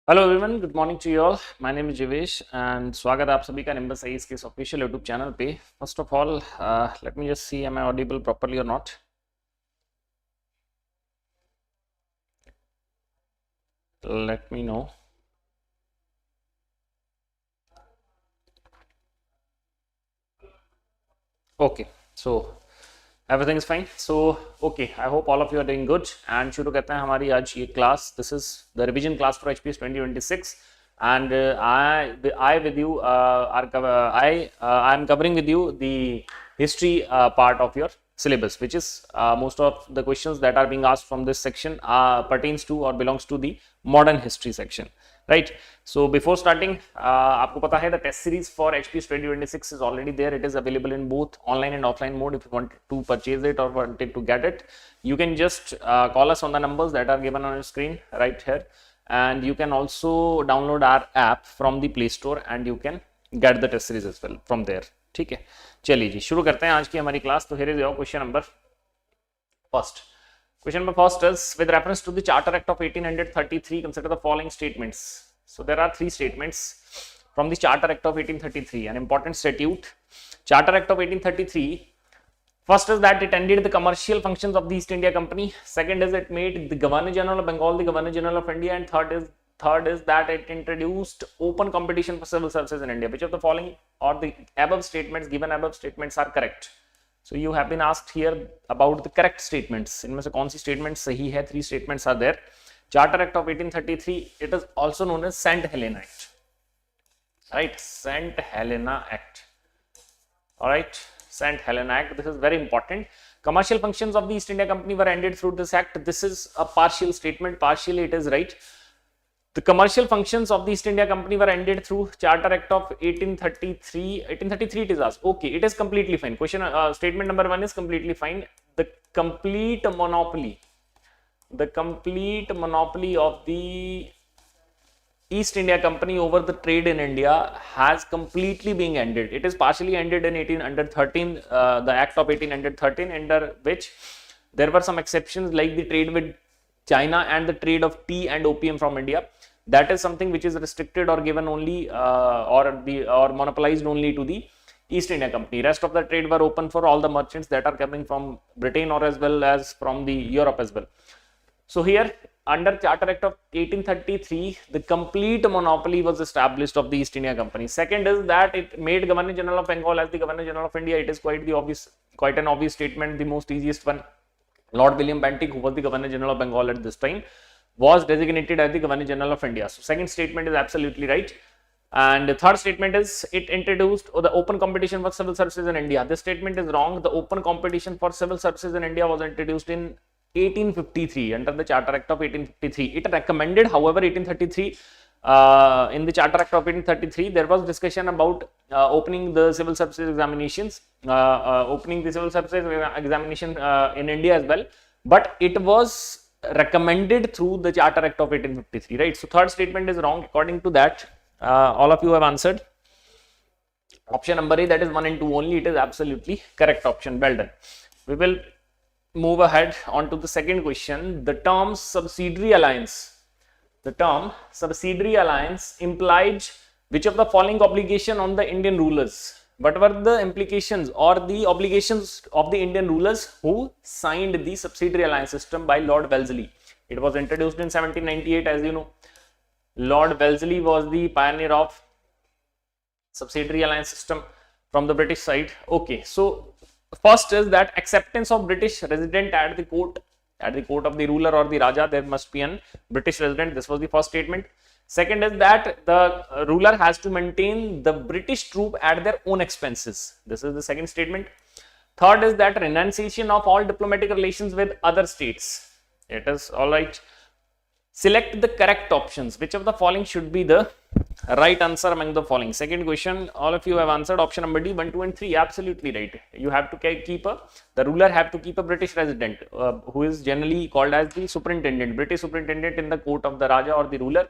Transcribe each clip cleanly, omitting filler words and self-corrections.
Hello everyone, good morning to you all. My name is Jivesh and स्वागत है आप सभी का निम्बस आईएएस के ऑफिशियल यूट्यूब चैनल पे। First of all, let me just see am I audible properly और not. Let me know. Okay, so everything is fine. So okay, I hope all of you are doing good. And शुरू करते हैं हमारी आज ये class. This is the revision class for HPAS 2026 and I with you I am covering with you the history part of your syllabus, which is most of the questions that are being asked from this section pertains to or belongs to the modern history section, right? So before starting, आपको पता है the test series for HPAS 2026 is already there. It is available in both online and offline mode. If you want to purchase it or wanted to get it, you can just call us on the numbers that are given on your screen right here. And you can also download our app from the Play Store and you can get the test series as well from there. ठीक है, चलिए जी शुरू करते हैं आज की हमारी class. तो here is your question number first. Question number first is, with reference to the Charter Act of 1833, consider the following statements. So there are three statements from the Charter Act of 1833, an important statute. Charter Act of 1833. First is that it ended the commercial functions of the East India Company. Second is it made the Governor General of Bengal the Governor General of India. And third is that it introduced open competition for civil services in India. Which of the following or the above statements, given above statements, are correct? So you have been asked here about the correct statements. इनमें से कौन सी statements सही है? Three statements are there. Charter Act of 1833. It is also known as St. Helena Act. Right? St. Helena Act. All right. St. Helena Act. This is very important. Commercial functions of the East India Company were ended through this act. This is a partial statement. Partially it is right. The commercial functions of the East India Company were ended through Charter Act of 1833. 1833 it is asked. Okay, it is completely fine. Question statement number 1 is completely fine. The complete monopoly of the East India Company over the trade in India has completely been ended. It is partially ended in 1813, the Act of 1813, under which there were some exceptions like the trade with China and the trade of tea and opium from India. That is something which is restricted or given only or monopolized only to the East India Company. Rest of the trade were open for all the merchants that are coming from Britain or as well as from the Europe as well. So here, under Charter Act of 1833, the complete monopoly was established of the East India Company. Second is that it made Governor General of Bengal as the Governor General of India. It is quite an obvious statement. The most easiest one. Lord William Bentinck, who was the Governor General of Bengal at this time, was designated as the Governor General of India. So second statement is absolutely right. And the third statement is it introduced the open competition for civil services in India. This statement is wrong. The open competition for civil services in India was introduced in 1853 under the Charter Act of 1853. It recommended, however, 1833 in the Charter Act of 1833 there was discussion about opening the civil services examinations, in India as well, but it was recommended through the Charter Act of 1853, right? So third statement is wrong. According to that, all of you have answered option number A, that is 1 and 2 only. It is absolutely correct option. Well done. We will move ahead on to the second question. The term subsidiary alliance implied which of the following obligation on the Indian rulers? What were the implications or the obligations of the Indian rulers who signed the subsidiary alliance system by Lord Wellesley? It was introduced in 1798, as you know. Lord Wellesley was the pioneer of subsidiary alliance system from the British side. Okay, so first is that acceptance of British resident at the court of the ruler or the Raja. There must be an British resident. This was the first statement. Second is that the ruler has to maintain the British troop at their own expenses. This is the second statement. Third is that renunciation of all diplomatic relations with other states. It is all right. Select the correct options. Which of the following should be the right answer among the following? Second question, all of you have answered option number D, 1, 2 and 3. Absolutely right. You have to keep the ruler have to keep a British resident who is generally called as the superintendent, British superintendent in the court of the Raja or the ruler.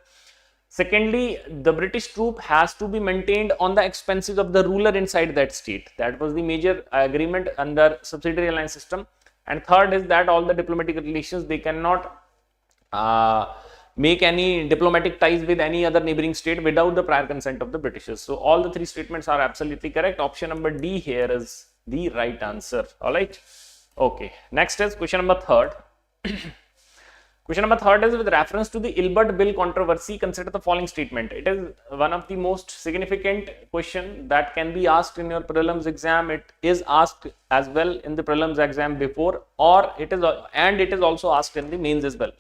Secondly, the British troop has to be maintained on the expenses of the ruler inside that state. That was the major agreement under subsidiary alliance system. And third is that all the diplomatic relations, they cannot make any diplomatic ties with any other neighboring state without the prior consent of the Britishers. So all the three statements are absolutely correct. Option number D here is the right answer. All right. Okay. Next is question number third. Question number third is with reference to the Ilbert Bill controversy, consider the following statement. It is one of the most significant question that can be asked in your prelims exam. It is asked as well in the prelims exam before, or it is also asked in the mains as well,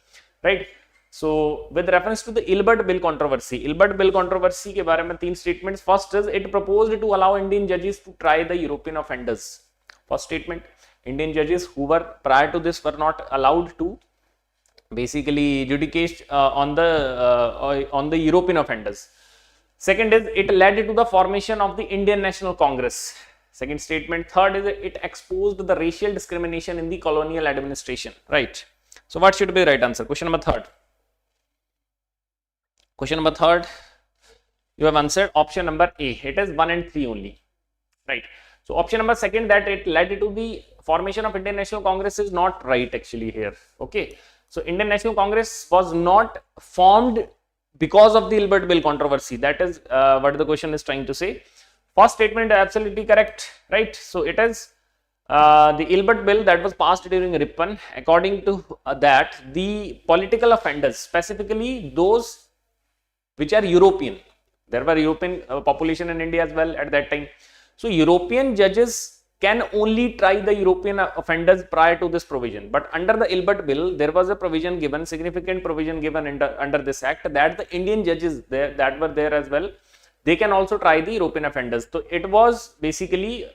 right? So with reference to the Ilbert Bill controversy के बारे में तीन statements. First is it proposed to allow Indian judges to try the European offenders. First statement, Indian judges who were prior to this were not allowed to basically judicate on the European offenders. Second is it led to the formation of the Indian National Congress. Second statement. Third is it exposed the racial discrimination in the colonial administration. Right. So what should be the right answer? Question number third. Question number third, you have answered option number A. It is 1 and 3 only. Right. So option number second, that it led to the formation of Indian National Congress, is not right actually here. Okay. So Indian National Congress was not formed because of the Ilbert Bill controversy. That is what the question is trying to say. First statement is absolutely correct, right? So it is the Ilbert Bill that was passed during Ripon. According to that, the political offenders, specifically those which are European, there were European population in India as well at that time. So European judges can only try the European offenders prior to this provision. But under the Ilbert Bill, there was a provision given, significant provision given under this act, that the Indian judges that were there as well, they can also try the European offenders. So it was basically,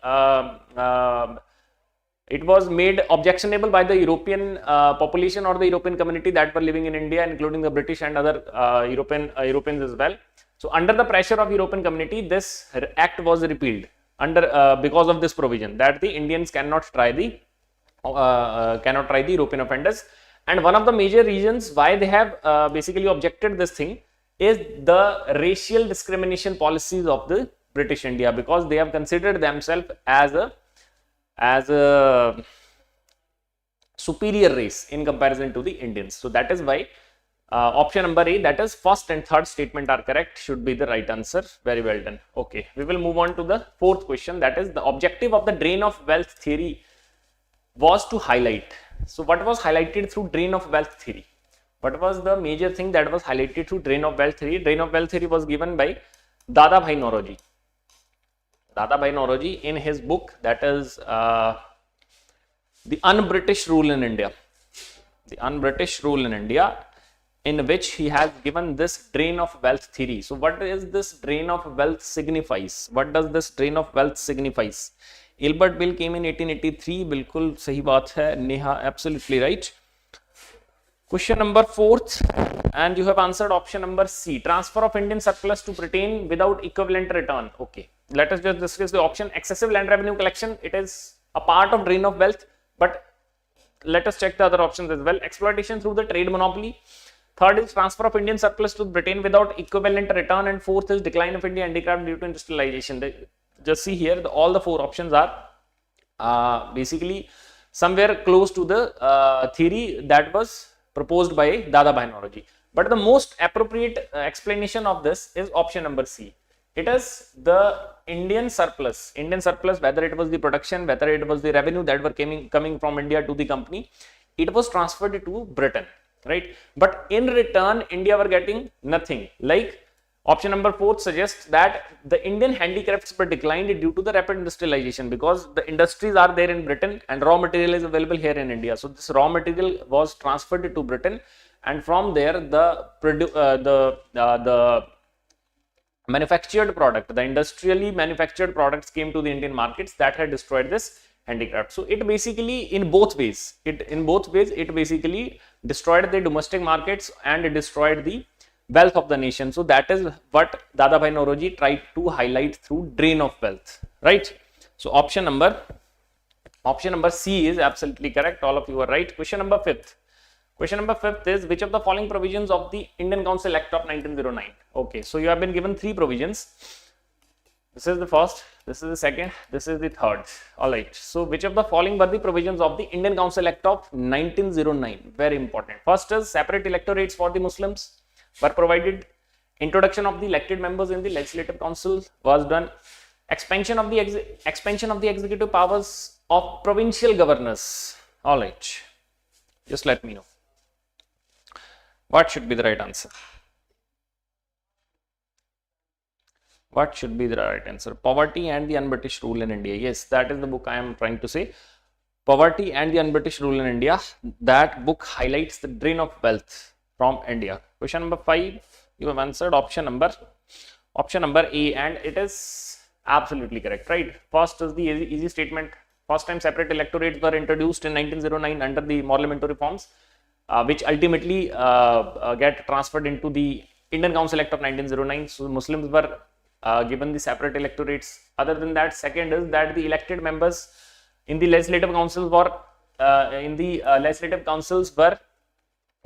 it was made objectionable by the European population or the European community that were living in India, including the British and other Europeans as well. So under the pressure of European community, this act was repealed because of this provision that the Indians cannot try the European offenders. And one of the major reasons why they have basically objected this thing is the racial discrimination policies of the British India, because they have considered themselves as a superior race in comparison to the Indians. So that is why option number A, that is first and third statement are correct, should be the right answer. Very well done. Okay, we will move on to the fourth question, that is the objective of the drain of wealth theory was to highlight. So what was highlighted through drain of wealth theory? What was the major thing that was highlighted through drain of wealth theory? Drain of wealth theory was given by Dadabhai Naoroji. Dadabhai Naoroji in his book, that is The Un-British Rule in India. The Un-British Rule in India, in which he has given this drain of wealth theory. So what is this drain of wealth signifies? What does this drain of wealth signifies? Ilbert Bill came in 1883. Bilkul sahi baat hai. Neha, absolutely right. Question number fourth, and you have answered option number C. Transfer of Indian surplus to Britain without equivalent return. Okay. Let us just discuss the option. Excessive land revenue collection. It is a part of drain of wealth, but let us check the other options as well. Exploitation through the trade monopoly. Third is transfer of Indian surplus to Britain without equivalent return, and fourth is decline of Indian handicraft due to industrialization. Just see here, all the four options are basically somewhere close to the theory that was proposed by Dadabhai Naoroji. But the most appropriate explanation of this is option number C. It is the Indian surplus, whether it was the production, whether it was the revenue that were coming from India to the company, it was transferred to Britain. Right, but in return India were getting nothing. Like option number 4 suggests that the Indian handicrafts were declined due to the rapid industrialization, because the industries are there in Britain and raw material is available here in India. So this raw material was transferred to Britain, and from there the manufactured product, the industrially manufactured products came to the Indian markets that had destroyed this handicraft. So it basically in both ways it basically destroyed the domestic markets and it destroyed the wealth of the nation. So that is what Dadabhai Naoroji tried to highlight through drain of wealth, right? So option number C is absolutely correct. All of you are right. Question number 5th is, which of the following provisions of the Indian Council Act of 1909? Okay, so you have been given 3 provisions. This is the first, this is the second, this is the third. All right. So which of the following were the provisions of the Indian Council Act of 1909? Very important. First is separate electorates for the Muslims were provided. Introduction of the elected members in the legislative council was done. Expansion of the executive powers of provincial governors. All right. Just let me know. What should be the right answer? What should be the right answer? Poverty and the Un-British Rule in India. Yes, that is the book I am trying to say. Poverty and the Un-British Rule in India. That book highlights the drain of wealth from India. Question number 5, you have answered option number A, and it is absolutely correct, right? First is the easy statement. First time separate electorates were introduced in 1909 under the Parliamentary reforms, which ultimately get transferred into the Indian Council Act of 1909. So Muslims were given the separate electorates. Other than that, second is that the elected members in the legislative councils were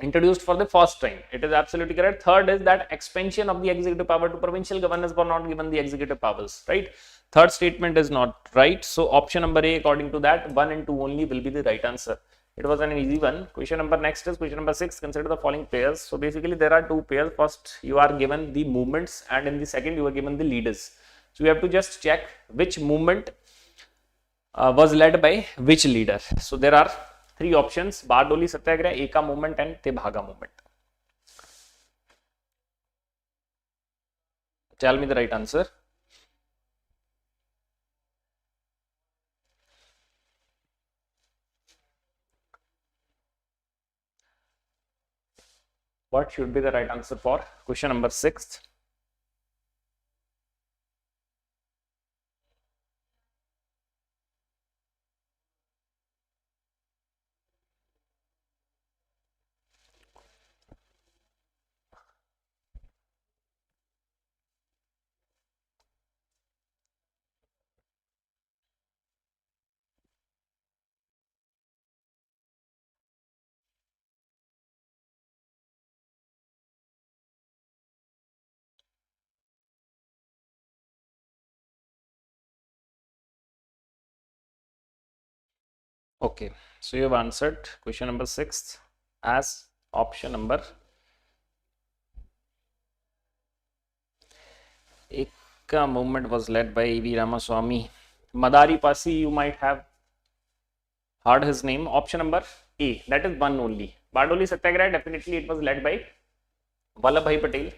introduced for the first time. It is absolutely correct. Third is that expansion of the executive power to provincial governors were not given the executive powers, right? Third statement is not right. So option number A, according to that, 1 and 2 only will be the right answer. It was an easy one. Question number 6. Consider the following pairs. So basically there are 2 pairs. First you are given the movements and in the second you are given the leaders. So you have to just check which movement was led by which leader. So there are 3 options: Bardoli Satyagraha, Eka movement and Tebhaga movement. Tell me the right answer. What should be the right answer for question number 6? Okay, so you have answered question number 6 as option number Eka movement was led by V. Ramaswamy. Madari Pasi, you might have heard his name. Option number A, that is 1 only. Bardoli Satyagraha, definitely it was led by Vallabhbhai Patel.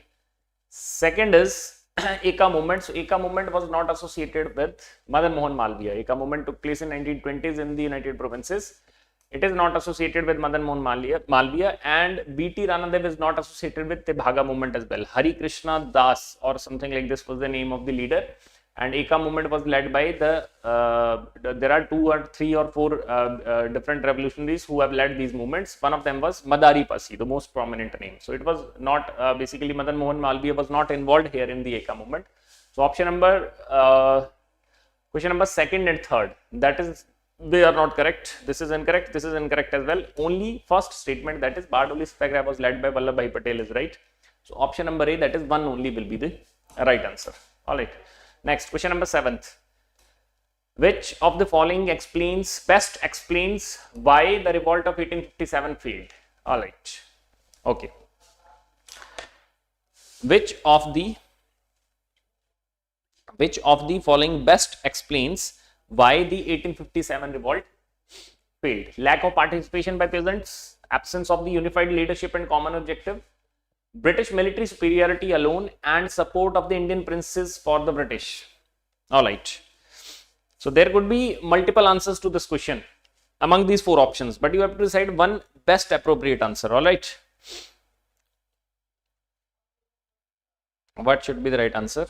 Second is Eka movement. So Eka movement was not associated with Madan Mohan Malviya. Eka movement took place in 1920s in the United Provinces. It is not associated with Madan Mohan Malviya, and B.T. Ranadev is not associated with Tebhaga movement as well. Hari Krishna Das or something like this was the name of the leader, and Eka movement was led by there are 2 or 3 or 4 different revolutionaries who have led these movements. One of them was Madari Pasi, the most prominent name. So it was not basically Madan Mohan Malviya was not involved here in the Eka movement. So option number question number 2nd and 3rd, that is, they are not correct. This is incorrect. This is incorrect as well. Only first statement, that is Bardoli Satyagraha was led by Vallabhbhai Patel, is right. So option number A, that is 1 only, will be the right answer. All right. Next, question number 7th. Which of the following best explains why the revolt of 1857 failed? All right. Okay. Which of the following best explains why the 1857 revolt failed? Lack of participation by peasants, absence of the unified leadership and common objective, British military superiority alone, and support of the Indian princes for the British. All right. So there could be multiple answers to this question among these 4 options, but you have to decide one best appropriate answer. All right. What should be the right answer?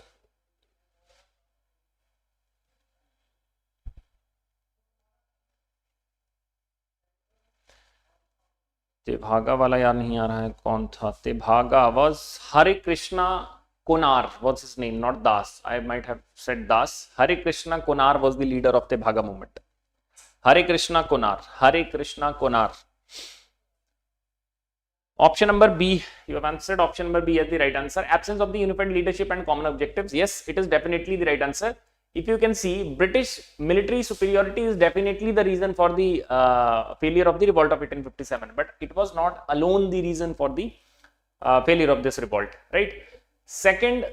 Tebhaga वाला यार नहीं आ रहा है, कौन था Tebhaga? was Hare Krishna Konar was his name, not Das. I might have said Das. Hare Krishna Konar was the leader of Tebaga movement. Hare Krishna Konar. Hare Krishna Konar. Option number B, you have answered option number B as the right answer. Absence of the unified leadership and common objectives. Yes, it is definitely the right answer. If you can see, British military superiority is definitely the reason for the failure of the revolt of 1857, but it was not alone the reason for the failure of this revolt, right? Second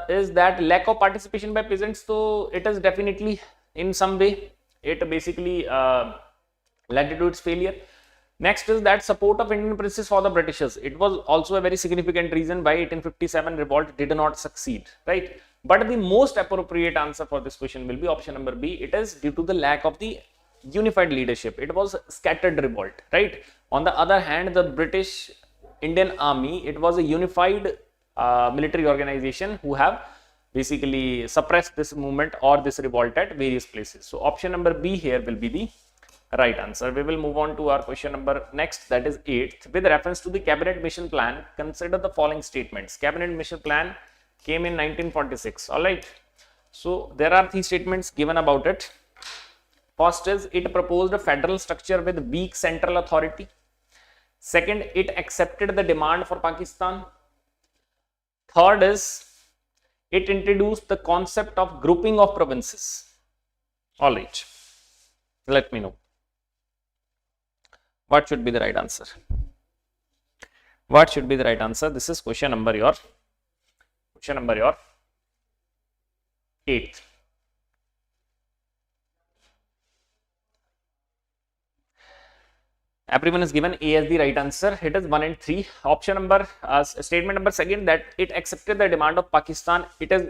is that lack of participation by peasants. So it is definitely in some way, it basically led to its failure. Next is that support of Indian princes for the Britishers. It was also a very significant reason why 1857 revolt did not succeed, right? But the most appropriate answer for this question will be option number B. It is due to the lack of the unified leadership. It was scattered revolt, right? On the other hand, the British Indian Army, it was a unified military organization who have basically suppressed this movement or this revolt at various places. So option number B here will be the right answer. We will move on to our question number next, that is 8th. With reference to the cabinet mission plan, consider the following statements. Cabinet mission plan came in 1946. All right. So there are 3 statements given about it. First is it proposed a federal structure with weak central authority. Second, it accepted the demand for Pakistan. Third is it introduced the concept of grouping of provinces. All right. Let me know. What should be the right answer? What should be the right answer? This is question number your 8th. Everyone is given A as the right answer. It is 1 and 3. Option number, statement number 2, that it accepted the demand of Pakistan. It is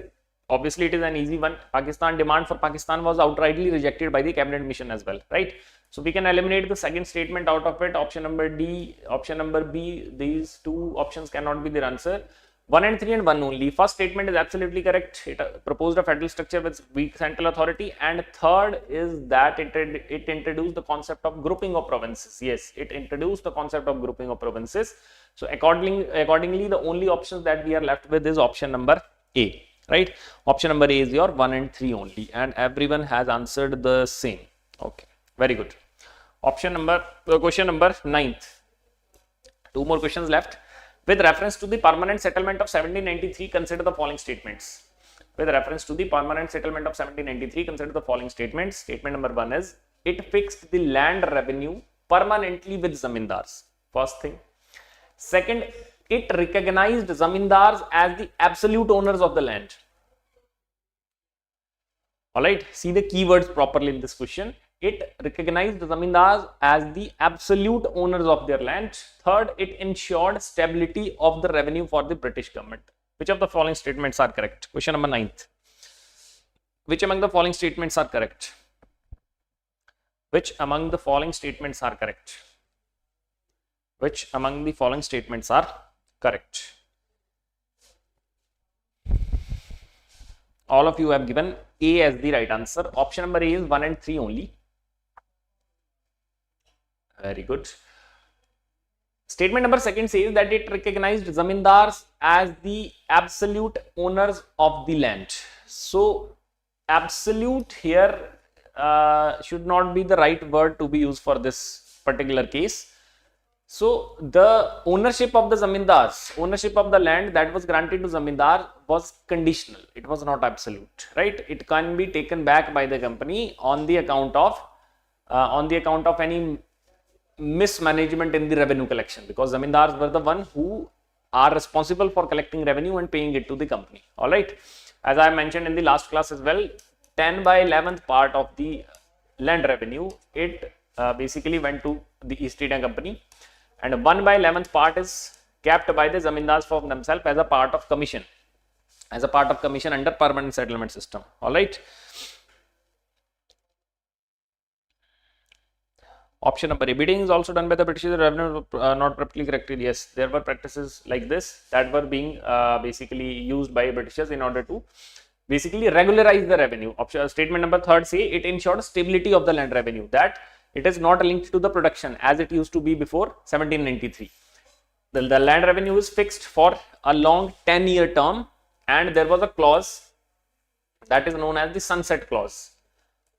obviously it is an easy one. Pakistan demand for Pakistan was outrightly rejected by the cabinet mission as well, right? So we can eliminate the second statement out of it. Option number D, option number B, these 2 options cannot be their answer. 1 and 3 and 1 only. First statement is absolutely correct. It proposed a federal structure with weak central authority. And third is that it introduced the concept of grouping of provinces. Yes, it introduced the concept of grouping of provinces. So accordingly, the only options that we are left with is option number A, right? Option number A is your 1 and 3 only. And everyone has answered the same. Okay, very good. Question number 9th. 2 more questions left. With reference to the permanent settlement of 1793, consider the following statements. With reference to the permanent settlement of 1793, consider the following statements. Statement number 1 is, it fixed the land revenue permanently with zamindars. First thing. Second, it recognized zamindars as the absolute owners of the land. Alright, see the keywords properly in this question. It recognized the zamindars as the absolute owners of their land. Third, it ensured stability of the revenue for the British government. Which of the following statements are correct? Question number 9th. Which among the following statements are correct? Which among the following statements are correct? Which among the following statements are correct? All of you have given A as the right answer. Option number A is 1 and 3 only. Very good. Statement number 2 says that it recognized zamindars as the absolute owners of the land. So absolute here should not be the right word to be used for this particular case. So the ownership of the zamindars, ownership of the land that was granted to zamindar was conditional. It was not absolute, right? It can be taken back by the company on the account of any mismanagement in the revenue collection, because zamindars were the one who are responsible for collecting revenue and paying it to the company. All right. As I mentioned in the last class as well, 10 by 11th part of the land revenue, it basically went to the East India Company, and 1 by 11th part is kept by the zamindars for themselves as a part of commission, under permanent settlement system. All right. Option number A, bidding is also done by the British. Revenue not properly corrected. Yes, there were practices like this that were being basically used by Britishers in order to basically regularize the revenue. Option statement number third say it ensured stability of the land revenue, that it is not linked to the production as it used to be before 1793. The land revenue is fixed for a long 10-year term, and there was a clause that is known as the sunset clause.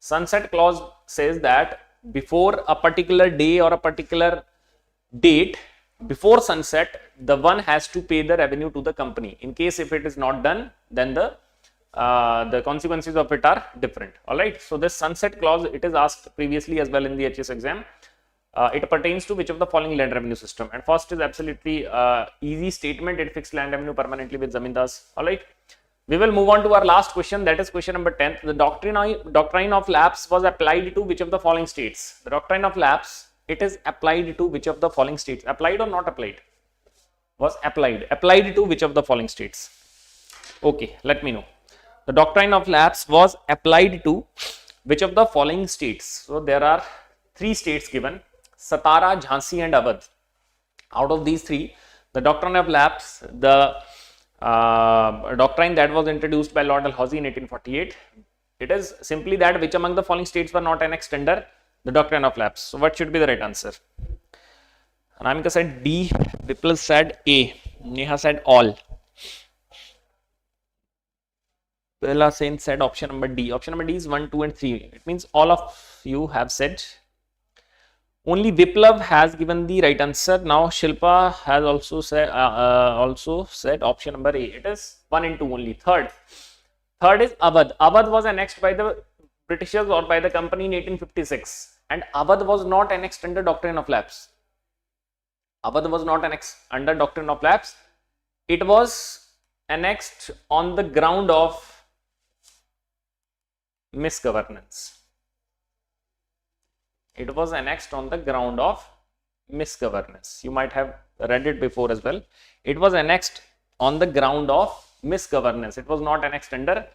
Sunset clause says that before a particular day or a particular date, before sunset, the one has to pay the revenue to the company. In case if it is not done, then the consequences of it are different. All right. So this sunset clause, it is asked previously as well in the HS exam. It pertains to which of the following land revenue system? And first is absolutely easy statement. It fixed land revenue permanently with zamindars. All right. We will move on to our last question, that is question number 10. The doctrine of lapse was applied to which of the following states? The doctrine of lapse, it is applied to which of the following states? Applied or not applied? Was applied. Applied to which of the following states? Okay, let me know. The doctrine of lapse was applied to which of the following states? So there are 3 states given: Satara, Jhansi and Awadh. Out of these 3, the doctrine of lapse, the doctrine that was introduced by Lord Dalhousie in 1848, it is simply that which among the following states were not annexed under the doctrine of lapse. So what should be the right answer? Anamika said D, Vipul said A, Neha said all. Bella Sen said option number D. Option number D is 1, 2 and 3. It means all of you have said. Only Viplav has given the right answer. Now Shilpa has also said option number A. It is 1 and 2 only. Third is Awadh. Awadh was annexed by the Britishers or by the company in 1856, and Awadh was not annexed under doctrine of lapse. Awadh was not annexed under doctrine of lapse. It was annexed on the ground of misgovernance. It was annexed on the ground of misgovernance. You might have read it before as well. It was annexed on the ground of misgovernance. It was not annexed under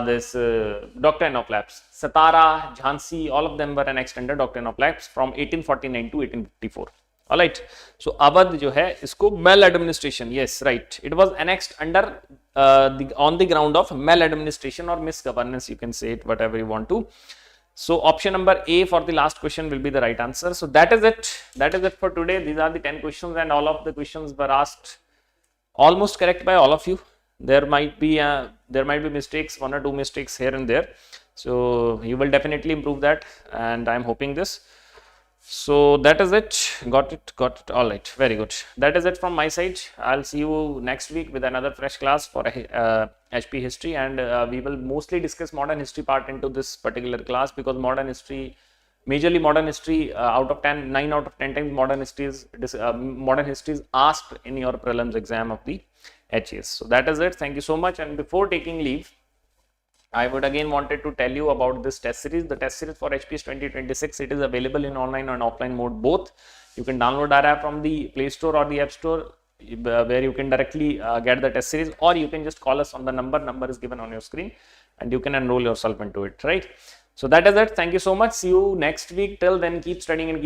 this doctrine of lapse. Satara, Jhansi, all of them were annexed under doctrine of lapse from 1849 to 1854. All right. So Awadh जो है इसको maladministration. Yes, right. It was annexed under on the ground of maladministration or misgovernance. You can say it whatever you want to. So option number A for the last question will be the right answer. So that is it. That is it for today. These are the 10 questions, and all of the questions were asked almost correct by all of you. There might be mistakes, 1 or 2 mistakes here and there. So you will definitely improve that, and I am hoping this. So that is it. Got it. All right. Very good. That is it from my side. I'll see you next week with another fresh class for HP history, and we will mostly discuss modern history part into this particular class, because modern history, majorly modern history, out of 10, 9 out of 10 times modern history is asked in your prelims exam of the HPAS. So that is it. Thank you so much. And before taking leave, I would again wanted to tell you about this test series. The test series for HPAS 2026, it is available in online and offline mode both. You can download our app from the Play Store or the App Store, where you can directly get the test series, or you can just call us on the number is given on your screen, and you can enroll yourself into it, right? So that is it. Thank you so much. See you next week. Till then, keep studying and keep